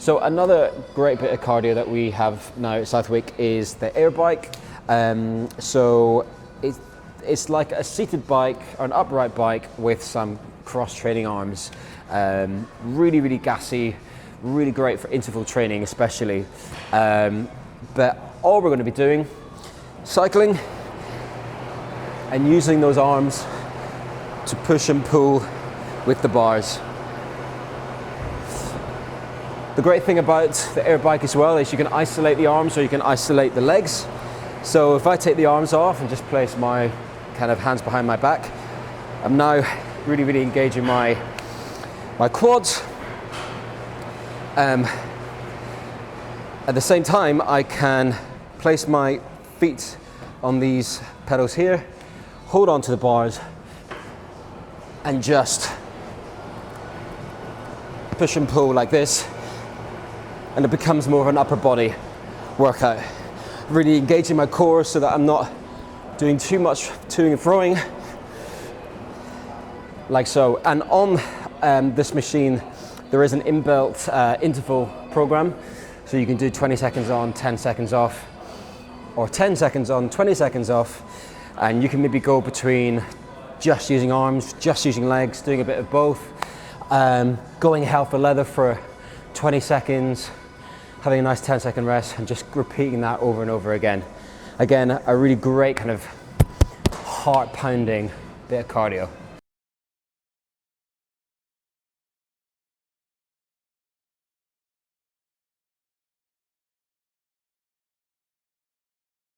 So another great bit of cardio that we have now at Southwick is the air bike. So it's like a seated bike or an upright bike with some cross-training arms. Really, really gassy, really great for interval training especially. But all we're going to be doing, cycling and using those arms to push and pull with the bars. The great thing about the air bike as well is you can isolate the arms or you can isolate the legs. So if I take the arms off and just place my kind of hands behind my back, I'm now really, really engaging my quads. At the same time, I can place my feet on these pedals here, hold on to the bars, and just push and pull like this, and it becomes more of an upper body workout. Really engaging my core so that I'm not doing too much toing and froing, like so. And on this machine, there is an inbuilt interval program. So you can do 20 seconds on, 10 seconds off, or 10 seconds on, 20 seconds off. And you can maybe go between just using arms, just using legs, doing a bit of both, going hell for leather for 20 seconds, having a nice 10-second rest, and just repeating that over and over again. Again, a really great kind of heart-pounding bit of cardio.